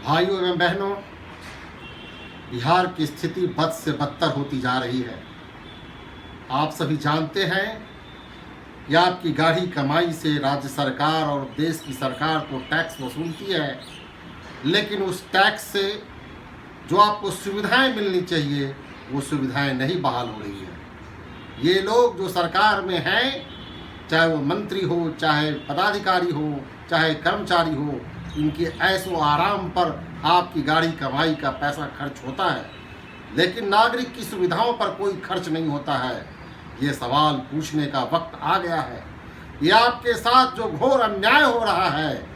भाइयों एवं बहनों, बिहार की स्थिति बद से बदतर होती जा रही है। आप सभी जानते हैं कि आपकी गाढ़ी कमाई से राज्य सरकार और देश की सरकार तो टैक्स वसूलती है, लेकिन उस टैक्स से जो आपको सुविधाएं मिलनी चाहिए वो सुविधाएं नहीं बहाल हो रही है। ये लोग जो सरकार में हैं, चाहे वो मंत्री हो, चाहे पदाधिकारी हो, चाहे कर्मचारी हो, इनके ऐशो आराम पर आपकी गाढ़ी कमाई का पैसा खर्च होता है, लेकिन नागरिक की सुविधाओं पर कोई खर्च नहीं होता है। ये सवाल पूछने का वक्त आ गया है। ये आपके साथ जो घोर अन्याय हो रहा है,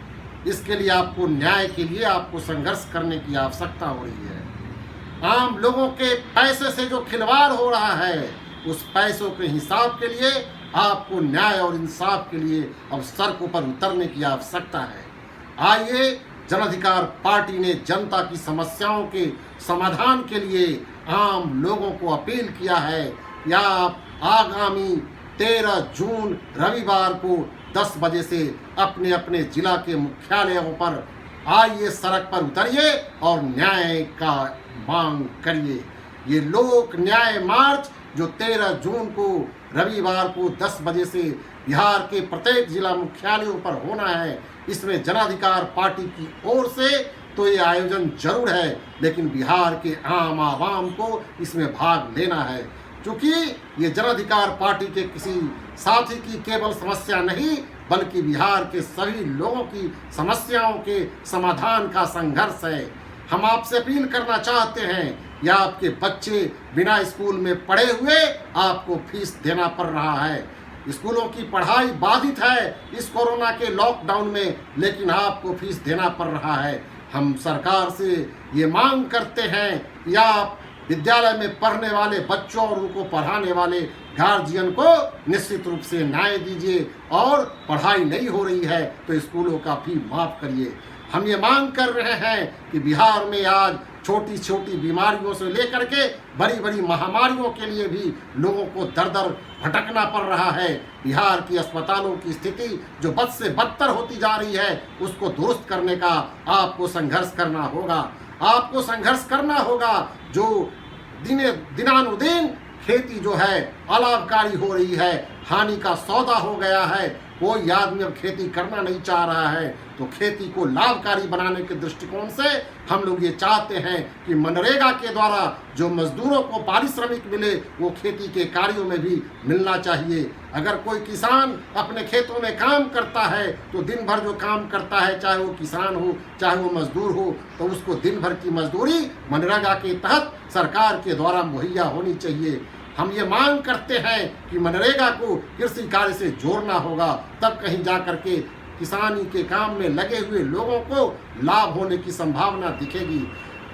इसके लिए आपको न्याय के लिए आपको संघर्ष करने की आवश्यकता हो रही है। आम लोगों के पैसे से जो खिलवाड़ हो रहा है, उस पैसों के हिसाब के लिए आपको न्याय और इंसाफ के लिए अब सड़कों पर उतरने की आवश्यकता है। आइए, जन अधिकार पार्टी ने जनता की समस्याओं के समाधान के लिए आम लोगों को अपील किया है या आप आगामी 13 जून रविवार को 10 बजे से अपने अपने जिला के मुख्यालयों पर आइए, सड़क पर उतरिए और न्याय का मांग करिए। ये लोक न्याय मार्च जो 13 जून को रविवार को 10 बजे से बिहार के प्रत्येक जिला मुख्यालयों पर होना है, इसमें जन अधिकार पार्टी की ओर से तो ये आयोजन जरूर है, लेकिन बिहार के आम आवाम को इसमें भाग लेना है, क्योंकि ये जन अधिकार पार्टी के किसी साथी की केवल समस्या नहीं, बल्कि बिहार के सभी लोगों की समस्याओं के समाधान का संघर्ष है। हम आपसे अपील करना चाहते हैं या आपके बच्चे बिना स्कूल में पढ़े हुए आपको फीस देना पड़ रहा है, स्कूलों की पढ़ाई बाधित है इस कोरोना के लॉकडाउन में, लेकिन आपको फीस देना पड़ रहा है। हम सरकार से ये मांग करते हैं कि आप विद्यालय में पढ़ने वाले बच्चों और उनको पढ़ाने वाले गार्जियन को निश्चित रूप से न्याय दीजिए, और पढ़ाई नहीं हो रही है तो स्कूलों का फी माफ़ करिए। हम ये मांग कर रहे हैं कि बिहार में आज छोटी छोटी बीमारियों से लेकर के बड़ी बड़ी महामारियों के लिए भी लोगों को दर दर भटकना पड़ रहा है। बिहार की अस्पतालों की स्थिति जो बद से बदतर होती जा रही है, उसको दुरुस्त करने का आपको संघर्ष करना होगा। आपको संघर्ष करना होगा। जो दिनानुदिन खेती जो है अलाभकारी हो रही है, हानि का सौदा हो गया है, कोई आदमी अब खेती करना नहीं चाह रहा है, तो खेती को लाभकारी बनाने के दृष्टिकोण से हम लोग ये चाहते हैं कि मनरेगा के द्वारा जो मजदूरों को पारिश्रमिक मिले वो खेती के कार्यों में भी मिलना चाहिए। अगर कोई किसान अपने खेतों में काम करता है तो दिन भर जो काम करता है, चाहे वो किसान हो चाहे वो मजदूर हो, तो उसको दिन भर की मजदूरी मनरेगा के तहत सरकार के द्वारा मुहैया होनी चाहिए। हम ये मांग करते हैं कि मनरेगा को कृषि कार्य से जोड़ना होगा, तब कहीं जा कर के किसानी के काम में लगे हुए लोगों को लाभ होने की संभावना दिखेगी।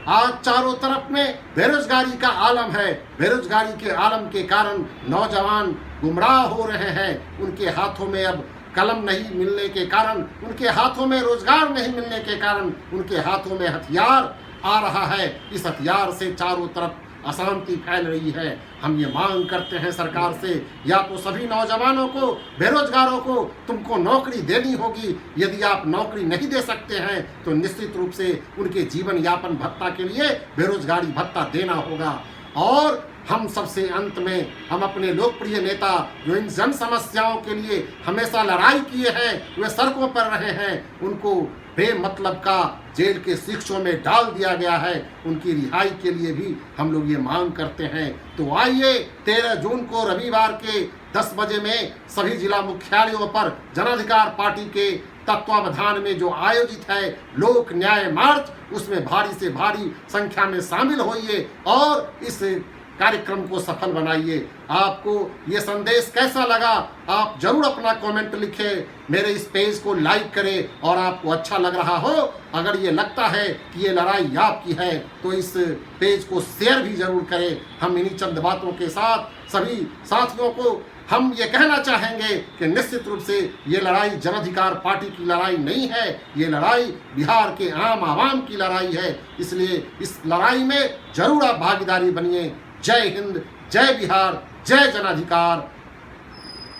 आज चारों तरफ में बेरोजगारी का आलम है। बेरोजगारी के आलम के कारण नौजवान गुमराह हो रहे हैं। उनके हाथों में अब कलम नहीं मिलने के कारण, उनके हाथों में रोजगार नहीं मिलने के कारण, उनके हाथों में हथियार आ रहा है। इस हथियार से चारों तरफ अशांति फैल रही है। हम ये मांग करते हैं सरकार से, या तो सभी नौजवानों को, बेरोजगारों को तुमको नौकरी देनी होगी। यदि आप नौकरी नहीं दे सकते हैं तो निश्चित रूप से उनके जीवन यापन भत्ता के लिए बेरोजगारी भत्ता देना होगा। और हम सबसे अंत में हम अपने लोकप्रिय नेता जो इन जन समस्याओं के लिए हमेशा लड़ाई किए हैं, वे सड़कों पर रहे हैं, उनको बेमतलब का जेल के शिक्षों में डाल दिया गया है, उनकी रिहाई के लिए भी हम लोग ये मांग करते हैं। तो आइए, 13 जून को रविवार के 10 बजे में सभी जिला मुख्यालयों पर जन अधिकार पार्टी के तत्वावधान में जो आयोजित है लोक न्याय मार्च, उसमें भारी से भारी संख्या में शामिल होइए और इस कार्यक्रम को सफल बनाइए। आपको ये संदेश कैसा लगा आप जरूर अपना कमेंट लिखें, मेरे इस पेज को लाइक करें, और आपको अच्छा लग रहा हो, अगर ये लगता है कि ये लड़ाई आपकी है, तो इस पेज को शेयर भी जरूर करें। हम इन्हीं चंद बातों के साथ सभी साथियों को हम ये कहना चाहेंगे कि निश्चित रूप से ये लड़ाई जन अधिकार पार्टी की लड़ाई नहीं है, ये लड़ाई बिहार के आम आवाम की लड़ाई है। इसलिए इस लड़ाई में जरूर आप भागीदारी बनिए। जय हिंद, जय बिहार, जय जन अधिकार।